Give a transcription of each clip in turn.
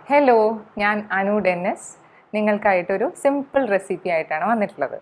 Hello, ഞാൻ Anu Dennis. നിങ്ങൾക്കായിട്ടൊരു simple recipe ആയിട്ടാണ് വന്നിട്ടുള്ളത്.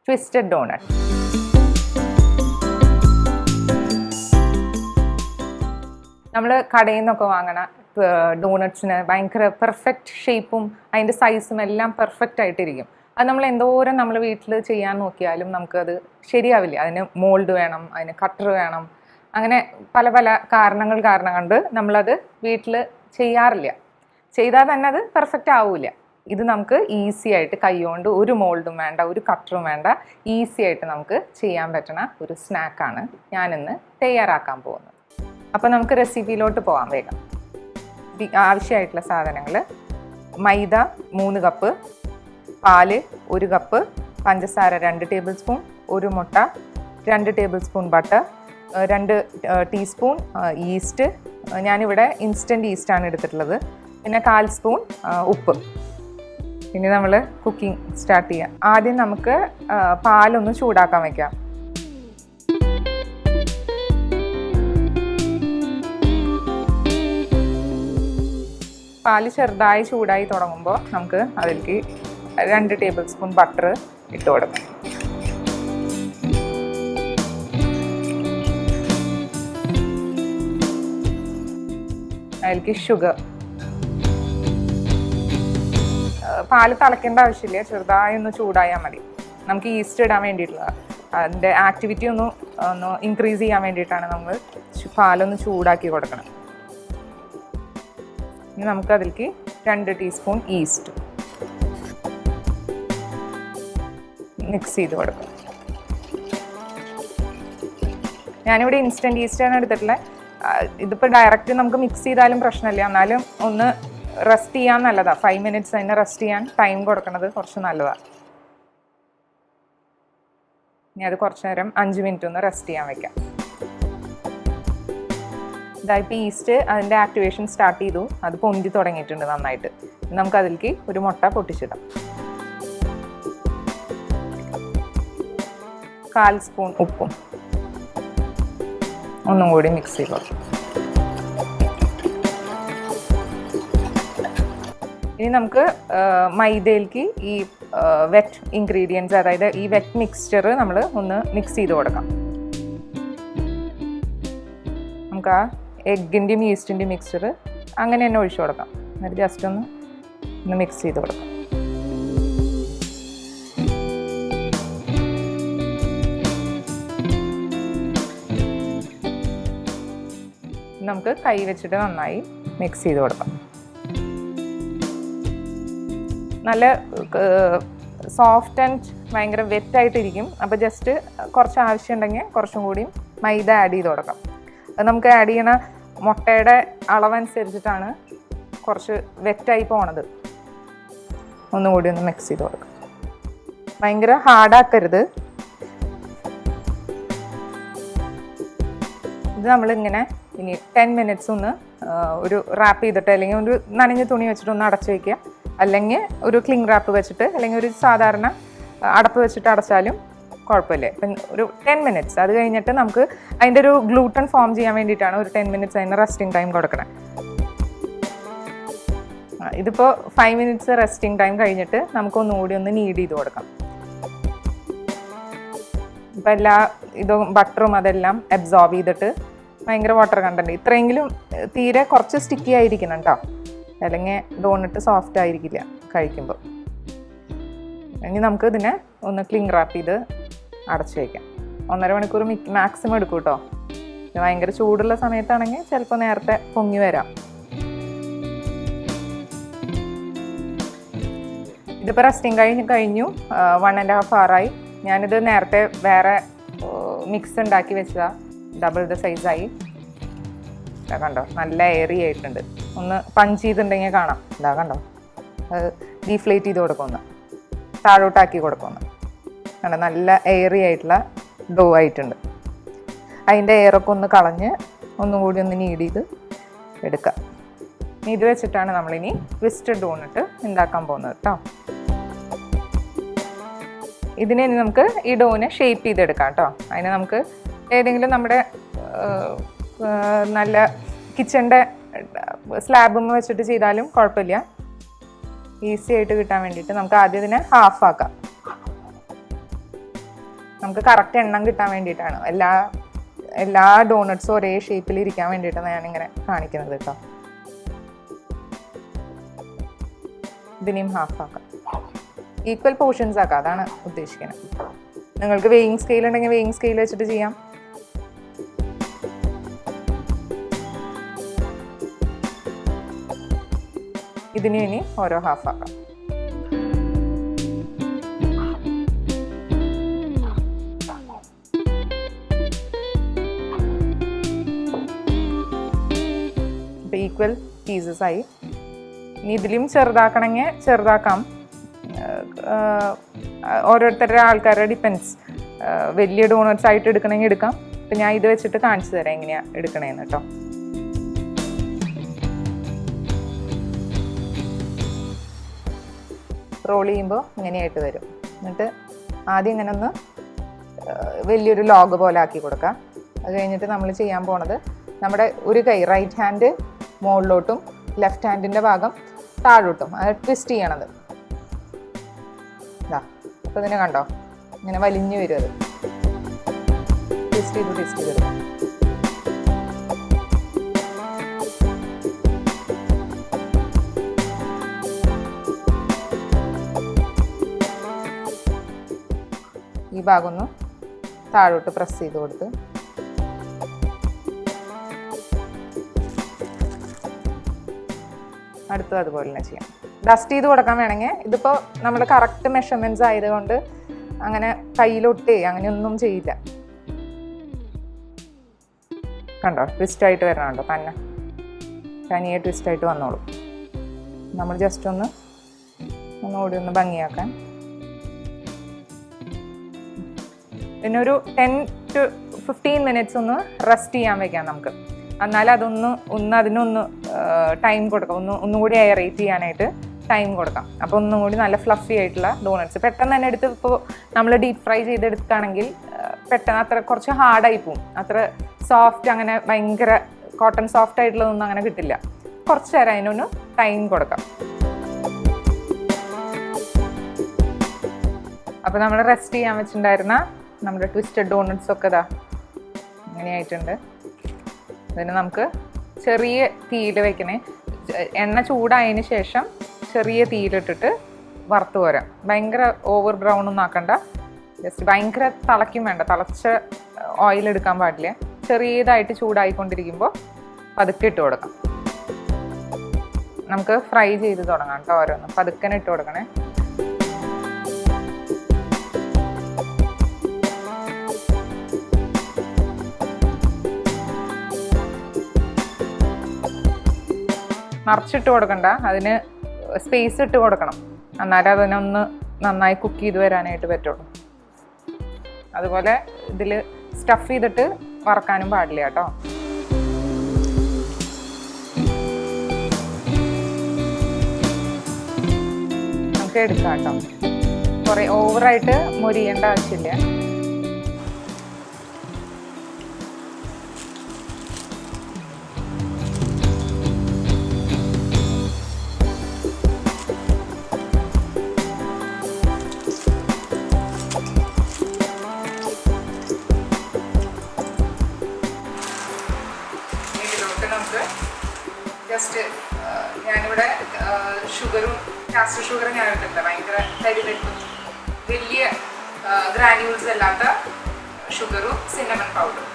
Twisted doughnut. നമ്മൾ കടയിൽ നിന്നൊക്കെ വാങ്ങണ ഡോണട്ട്സിന് ഭയങ്കര പെർഫെക്റ്റ് ഷേപ്പും അതിൻ്റെ സൈസും എല്ലാം പെർഫെക്റ്റ് ആയിട്ടിരിക്കും. അത് നമ്മൾ എന്തോരം നമ്മൾ വീട്ടിൽ ചെയ്യാൻ നോക്കിയാലും നമുക്കത് ശരിയാവില്ല. അതിന് മോൾഡ് വേണം, അതിന് കട്ടർ വേണം, അങ്ങനെ പല പല കാരണങ്ങൾ കൊണ്ട് നമ്മളത് വീട്ടിൽ ചെയ്യാറില്ല. ചെയ്താൽ തന്നെ അത് പെർഫെക്റ്റ് ആവില്ല. ഇത് നമുക്ക് ഈസി ആയിട്ട് കൈകൊണ്ട് ഒരു മോൾഡും വേണ്ട, ഒരു കട്ടറും വേണ്ട, ഈസി ആയിട്ട് നമുക്ക് ചെയ്യാൻ പറ്റുന്ന ഒരു സ്നാക്കാണ് ഞാനിന്ന് തയ്യാറാക്കാൻ പോകുന്നത്. അപ്പോൾ നമുക്ക് റെസിപ്പിയിലോട്ട് പോകാം വേഗം. ആവശ്യമായിട്ടുള്ള സാധനങ്ങൾ: മൈദ 3 കപ്പ്, പാല് 1 കപ്പ്, പഞ്ചസാര 2 ടേബിൾ സ്പൂൺ, 1 മുട്ട, 2 table spoon butter, 2 teaspoon yeast. ഞാനിവിടെ ഇൻസ്റ്റൻറ്റ് ഈസ്റ്റാണ് എടുത്തിട്ടുള്ളത്. പിന്നെ 1/4 സ്പൂൺ ഉപ്പ്. ഇനി നമ്മൾ കുക്കിംഗ് സ്റ്റാർട്ട് ചെയ്യാം. ആദ്യം നമുക്ക് പാലൊന്ന് ചൂടാക്കാൻ വയ്ക്കാം. പാല് ചെറുതായി ചൂടായി തുടങ്ങുമ്പോൾ നമുക്ക് അതിലേക്ക് 2 ടേബിൾ സ്പൂൺ ബട്ടർ ഇട്ട് കൊടുക്കാം. അതിലേക്ക് ഷുഗർ. പാല് തിളയ്ക്കേണ്ട ആവശ്യമില്ല, ചെറുതായി ഒന്ന് ചൂടായാൽ മതി. നമുക്ക് ഈസ്റ്റ് ഇടാൻ വേണ്ടിയിട്ടുള്ള അതിൻ്റെ ആക്ടിവിറ്റി ഒന്ന് ഇൻക്രീസ് ചെയ്യാൻ വേണ്ടിയിട്ടാണ് നമ്മൾ പാലൊന്ന് ചൂടാക്കി കൊടുക്കണം. ഇനി നമുക്ക് അതിലേക്ക് 2 ടീസ്പൂൺ ഈസ്റ്റ് മിക്സ് ചെയ്ത് കൊടുക്കാം. ഞാനിവിടെ ഇൻസ്റ്റൻറ്റ് ഈസ്റ്റാണ് എടുത്തിട്ടുള്ളത്. ഇതിപ്പോൾ ഡയറക്റ്റ് നമുക്ക് മിക്സ് ചെയ്താലും പ്രശ്നമില്ല, എന്നാലും ഒന്ന് റെസ്റ്റ് ചെയ്യാൻ നല്ലതാണ്. 5 മിനിറ്റ്സ് തന്നെ റെസ്റ്റ് ചെയ്യാൻ ടൈം കൊടുക്കുന്നത് കുറച്ച് നല്ലതാണ്. ഇനി അത് കുറച്ച് നേരം 5 മിനിറ്റ് ഒന്ന് റെസ്റ്റ് ചെയ്യാൻ വയ്ക്കാം. ഇതായിപ്പോൾ ഈസ്റ്റ് അതിൻ്റെ ആക്ടിവേഷൻ സ്റ്റാർട്ട് ചെയ്തു, അത് പൊന്തി തുടങ്ങിയിട്ടുണ്ട് നന്നായിട്ട്. നമുക്ക് അതിലേക്ക് ഒരു മുട്ട പൊട്ടിച്ചിടാം. 1/4 സ്പൂൺ ഉപ്പും ഒന്നും കൂടി മിക്സ് ചെയ്ത് കൊടുക്കും. ഇനി നമുക്ക് മൈദയിലേക്ക് ഈ വെറ്റ് ഇൻഗ്രീഡിയൻസ്, അതായത് ഈ വെറ്റ് മിക്സ്ചർ നമ്മൾ ഒന്ന് മിക്സ് ചെയ്ത് കൊടുക്കാം. നമുക്ക് ആ എഗ്ഗിൻ്റെയും ഈസ്റ്റിൻ്റെയും മിക്സ്ചർ അങ്ങനെ തന്നെ ഒഴിച്ചു കൊടുക്കാം. എന്നിട്ട് ജസ്റ്റ് ഒന്ന് മിക്സ് ചെയ്ത് കൊടുക്കാം. നമുക്ക് കൈ വെച്ചിട്ട് നന്നായി മിക്സ് ചെയ്ത് കൊടുക്കാം. നല്ല സോഫ്റ്റ് ആൻഡ് ഭയങ്കര വെറ്റായിട്ടിരിക്കും. അപ്പോൾ ജസ്റ്റ് കുറച്ച് ആവശ്യമുണ്ടെങ്കിൽ കുറച്ചും കൂടി മൈദ ആഡ് ചെയ്ത് കൊടുക്കാം. അത് നമുക്ക് ആഡ് ചെയ്യണ മുട്ടയുടെ അളവനുസരിച്ചിട്ടാണ് കുറച്ച് വെറ്റായി പോണത്. ഒന്നുകൂടി ഒന്ന് മിക്സ് ചെയ്ത് കൊടുക്കാം. ഭയങ്കര ഹാർഡാക്കരുത്. ഇത് നമ്മളിങ്ങനെ ഇനി 10 മിനിറ്റ്സ് ഒന്ന് ഒരു റാപ്പ് ചെയ്തിട്ട്, അല്ലെങ്കിൽ ഒരു നനഞ്ഞ തുണി വെച്ചിട്ട് ഒന്ന് അടച്ചു വയ്ക്കുക. അല്ലെങ്കിൽ ഒരു ക്ലിംഗ് റാപ്പ് വെച്ചിട്ട്, അല്ലെങ്കിൽ ഒരു സാധാരണ അടപ്പ് വെച്ചിട്ട് അടച്ചാലും കുഴപ്പമില്ല. ഇപ്പം ഒരു 10 മിനിറ്റ്സ്. അത് കഴിഞ്ഞിട്ട് നമുക്ക് അതിൻ്റെ ഒരു ഗ്ലൂട്ടൺ ഫോം ചെയ്യാൻ വേണ്ടിയിട്ടാണ് ഒരു 10 മിനിറ്റ്സ് അതിന് റെസ്റ്റിംഗ് ടൈം കൊടുക്കണം. ഇതിപ്പോൾ 5 മിനിറ്റ്സ് റെസ്റ്റിംഗ് ടൈം കഴിഞ്ഞിട്ട് നമുക്കൊന്നുകൂടി ഒന്ന് നീഡ് ചെയ്ത് കൊടുക്കാം. ഇപ്പം എല്ലാ ഇതും ബട്ടറും അതെല്ലാം അബ്സോർബ് ചെയ്തിട്ട് ഭയങ്കര വാട്ടർ കണ്ടന്റ്. ഇത്രയെങ്കിലും തീരെ കുറച്ച് സ്റ്റിക്കി ആയിരിക്കണം കേട്ടോ, അല്ലെങ്കിൽ ഡോണട്ട് സോഫ്റ്റ് ആയിരിക്കില്ല കഴിക്കുമ്പോൾ. ഇനി നമുക്ക് ഇതിനെ ഒന്ന് ക്ലിംഗ് റാപ്പ് ചെയ്ത് അടച്ചു വയ്ക്കാം. 1.5 മണിക്കൂർ മാക്സിമം എടുക്കും കേട്ടോ. ഭയങ്കര ചൂടുള്ള സമയത്താണെങ്കിൽ ചിലപ്പോൾ നേരത്തെ പൊങ്ങി വരാം. ഇതിപ്പോൾ റെസ്റ്റിംഗ് കഴിഞ്ഞു 1.5 hour ഞാനിത് നേരത്തെ വേറെ മിക്സ് ഉണ്ടാക്കി വെച്ചതാണ്. ഡബിൾ ദ സൈസായി. കണ്ടോ, നല്ല എയറി ആയിട്ടുണ്ട്. ഒന്ന് പഞ്ച് ചെയ്തിട്ടുണ്ടെങ്കിൽ കാണാം. ഇതാ കണ്ടോ, അത് ഡീഫ്ലേറ്റ് ചെയ്ത് കൊടുക്കുമെന്ന്, താഴോട്ടാക്കി കൊടുക്കുമെന്ന് കണ്ടോ. നല്ല എയറി ആയിട്ടുള്ള ഡോ ആയിട്ടുണ്ട്. അതിൻ്റെ എയറൊക്കെ ഒന്ന് കളഞ്ഞ് ഒന്നുകൂടി ഒന്ന് നീഡ് ചെയ്ത് എടുക്കാം. ഇത് വെച്ചിട്ടാണ് നമ്മളിനി ട്വിസ്റ്റഡ് ഡോണട്ട് ഉണ്ടാക്കാൻ പോകുന്നത് കേട്ടോ. ഇതിനെ ഇനി നമുക്ക് ഈ ഡോനെ ഷേപ്പ് ചെയ്തെടുക്കാം കേട്ടോ. അതിന് നമുക്ക് ഏതെങ്കിലും നമ്മുടെ നല്ല കിച്ചണിൻ്റെ സ്ലാബും വെച്ചിട്ട് ചെയ്താലും കുഴപ്പമില്ല. ഈസി ആയിട്ട് കിട്ടാൻ വേണ്ടിയിട്ട് നമുക്ക് ആദ്യം ഇതിനെ ഹാഫ് ആക്കാം. നമുക്ക് കറക്റ്റ് എണ്ണം കിട്ടാൻ വേണ്ടിയിട്ടാണ്. എല്ലാ ഡോണട്ട്സും ഒരേ ഷേപ്പിൽ ഇരിക്കാൻ വേണ്ടിയിട്ടാണ് ഞാനിങ്ങനെ കാണിക്കുന്നത് കേട്ടോ. ഇതിനെയും ഹാഫ് ആക്കാം, ഈക്വൽ പോർഷൻസ് ആക്കാം, അതാണ് ഉദ്ദേശിക്കുന്നത്. നിങ്ങൾക്ക് വെയിങ് സ്കെയിൽ ഉണ്ടെങ്കിൽ വെയിങ് സ്കെയിൽ വെച്ചിട്ട് ചെയ്യാം. ഇതിന് ഇനി ഓരോ ഹാഫ് ആക്കാം. ഈക്വൽ പീസസ് ആയി. ഇനി ഇതിലും ചെറുതാക്കണമെങ്കിൽ ചെറുതാക്കാം, ഓരോരുത്തരുടെ ആൾക്കാരുടെ ഡിപ്പെൻസ്. വലിയ ഡോണട്ട്സ് ആയിട്ട് എടുക്കണമെങ്കിൽ എടുക്കാം. അപ്പം ഞാൻ ഇത് വെച്ചിട്ട് കാണിച്ചു തരാം എങ്ങനെയാണ് എടുക്കണേന്ന് കേട്ടോ. റോൾ ചെയ്യുമ്പോൾ ഇങ്ങനെയായിട്ട് വരും. എന്നിട്ട് ആദ്യം ഇങ്ങനെ ഒന്ന് വലിയൊരു ലോഗ് പോലെ ആക്കി കൊടുക്കാം. അത് കഴിഞ്ഞിട്ട് നമ്മൾ ചെയ്യാൻ പോണത് നമ്മുടെ ഒരു കൈ റൈറ്റ് ഹാൻഡ് മുകളിലോട്ടും ലെഫ്റ്റ് ഹാൻഡിൻ്റെ ഭാഗം താഴോട്ടും അത് ട്വിസ്റ്റ് ചെയ്യണത്. ഇതാ അപ്പോൾ ഇതിനെ കണ്ടോ, ഇങ്ങനെ വലിഞ്ഞു വരും. അത് ട്വിസ്റ്റ് ചെയ്ത് വരും. ഈ ഭാഗം ഒന്ന് താഴോട്ട് പ്രസ് ചെയ്ത് കൊടുത്ത് അടുത്തും അതുപോലെ തന്നെ ചെയ്യാം. ഡസ്റ്റ് ചെയ്ത് കൊടുക്കാൻ വേണമെങ്കിൽ ഇതിപ്പോൾ നമ്മൾ കറക്റ്റ് മെഷർമെൻറ്റ്സ് ആയതുകൊണ്ട് അങ്ങനെ കയ്യിലൊട്ടേ അങ്ങനെയൊന്നും ചെയ്യില്ല. കണ്ടോ ട്വിസ്റ്റായിട്ട് വരണുണ്ടോ, തനിയെ ട്വിസ്റ്റായിട്ട് വന്നോളും. നമ്മൾ ജസ്റ്റ് ഒന്നുകൂടി ഒന്ന് ഭംഗിയാക്കാൻ. പിന്നെ ഒരു 10 to 15 minutes ഒന്ന് റെസ്റ്റ് ചെയ്യാൻ വെക്കാം നമുക്ക്. എന്നാൽ അതിനൊന്ന് ടൈം കൊടുക്കാം, ഒന്നുകൂടി എയറേറ്റ് ചെയ്യാനായിട്ട് ടൈം കൊടുക്കാം. അപ്പോൾ ഒന്നും കൂടി നല്ല ഫ്ലഫി ആയിട്ടുള്ള ഡോണട്ട്സ് പെട്ടെന്ന് തന്നെ എടുത്ത്, ഇപ്പോൾ നമ്മൾ ഡീപ്പ് ഫ്രൈ ചെയ്തെടുക്കുകയാണെങ്കിൽ പെട്ടെന്ന് അത്ര കുറച്ച് ഹാർഡായി പോവും. അത്ര സോഫ്റ്റ്, അങ്ങനെ ഭയങ്കര കോട്ടൺ സോഫ്റ്റ് ആയിട്ടുള്ളതൊന്നും അങ്ങനെ കിട്ടില്ല. കുറച്ച് നേരം അതിനൊന്ന് ടൈം കൊടുക്കാം. അപ്പോൾ നമ്മൾ റെസ്റ്റ് ചെയ്യാൻ വെച്ചിട്ടുണ്ടായിരുന്ന നമ്മുടെ ട്വിസ്റ്റഡ് ഡോണട്ട്സ് ഒക്കെ ഇതാ ഇങ്ങനെയായിട്ടുണ്ട്. ഇതിന് നമുക്ക് ചെറിയ തീയിൽ വെക്കണേ. എണ്ണ ചൂടായതിന് ശേഷം ചെറിയ തീയിലിട്ടിട്ട് വറുത്ത് പോരാം. ഭയങ്കര ഓവർ ബ്രൗൺ ഒന്നും ആക്കണ്ട, ജസ്റ്റ് ഭയങ്കര തിളയ്ക്കും വേണ്ട, തിളച്ച ഓയിൽ എടുക്കാൻ പാടില്ല. ചെറിയതായിട്ട് ചൂടായിക്കൊണ്ടിരിക്കുമ്പോൾ പതുക്കെ ഇട്ട് കൊടുക്കാം. നമുക്ക് ഫ്രൈ ചെയ്ത് തുടങ്ങാം കേട്ടോ. ഓരോന്നും പതുക്കനെ ഇട്ട് കൊടുക്കണേ. മറിച്ചിട്ട് കൊടുക്കണ്ട, അതിന് സ്പേസ് ഇട്ട് കൊടുക്കണം. എന്നാലും അതിനൊന്ന് നന്നായി കുക്ക് ചെയ്ത് വരാനായിട്ട് പറ്റുള്ളൂ. അതുപോലെ ഇതിൽ സ്റ്റഫ് ചെയ്തിട്ട് വറക്കാനും പാടില്ല കേട്ടോ. നമുക്ക് എടുക്കാം കേട്ടോ. കുറേ ഓവറായിട്ട് മൊരിയേണ്ട ആവശ്യമില്ല. ജസ്റ്റ് ഞാനിവിടെ ഷുഗറും കാസ്റ്റർ ഷുഗറും ഞാൻ ഇട്ടില്ല. ഭയങ്കര തരിതട്ടും വലിയ ഗ്രാനുവൽസ് അല്ലാത്ത ഷുഗറും സിന്നമൺ പൗഡറും.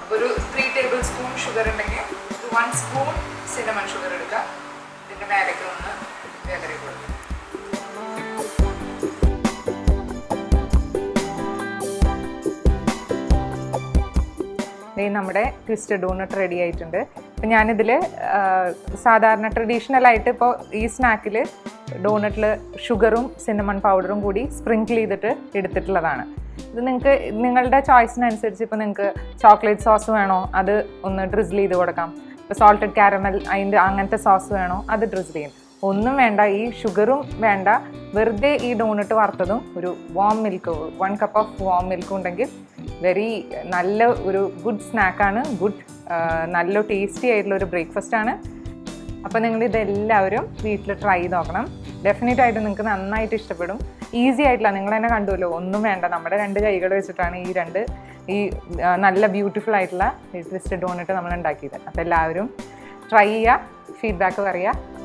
അപ്പോൾ ഒരു 3 tablespoon ഷുഗർ ഉണ്ടെങ്കിൽ 1 spoon സിന്നമൺ ഷുഗർ എടുക്കുക. ഇതിൻ്റെ മേലേക്ക് ഒന്ന് വേദറി കൊടുക്കുക. നമ്മുടെ ട്വിസ്റ്റഡ് ഡോണട്ട് റെഡി ആയിട്ടുണ്ട്. അപ്പം ഞാനിതിൽ സാധാരണ ട്രഡീഷണലായിട്ട് ഇപ്പോൾ ഈ സ്നാക്കിൽ ഡോണട്ടിൽ ഷുഗറും സിന്നമൺ പൗഡറും കൂടി സ്പ്രിങ്കിൾ ചെയ്തിട്ട് എടുത്തിട്ടുള്ളതാണ്. ഇത് നിങ്ങൾക്ക് നിങ്ങളുടെ ചോയ്സിനനുസരിച്ച് ഇപ്പോൾ നിങ്ങൾക്ക് ചോക്ലേറ്റ് സോസ് വേണോ അത് ഒന്ന് ഡ്രിസിൽ ചെയ്ത് കൊടുക്കാം. ഇപ്പോൾ സോൾട്ടഡ് കാരമൽ അങ്ങനത്തെ സോസ് വേണോ അത് ഡ്രിസിൽ ചെയ്യും. ഒന്നും വേണ്ട, ഈ ഷുഗറും വേണ്ട, വെറുതെ ഈ ഡോണട്ട് വറുത്തതും ഒരു warm milk 1 cup of warm milk ഉണ്ടെങ്കിൽ നല്ല ഒരു ഗുഡ് സ്നാക്കാണ്. നല്ല ടേസ്റ്റി ആയിട്ടുള്ള ഒരു ബ്രേക്ക്ഫാസ്റ്റ് ആണ്. അപ്പോൾ നിങ്ങൾ ഇതെല്ലാവരും വീട്ടിൽ ട്രൈ ചെയ്ത് നോക്കണം. ഡെഫിനറ്റ് ആയിട്ട് നിങ്ങൾക്ക് നന്നായിട്ട് ഇഷ്ടപ്പെടും. ഈസി ആയിട്ടുള്ള, നിങ്ങൾ തന്നെ കണ്ടുവല്ലോ, ഒന്നും വേണ്ട, നമ്മുടെ 2 കൈകൾ വെച്ചിട്ടാണ് ഈ നല്ല ബ്യൂട്ടിഫുൾ ആയിട്ടുള്ള ട്വിസ്റ്റഡ് ഡോണറ്റ് നമ്മൾ ഉണ്ടാക്കിയത്. അപ്പോൾ എല്ലാവരും ട്രൈ ചെയ്യുക, ഫീഡ്ബാക്ക് പറയുക.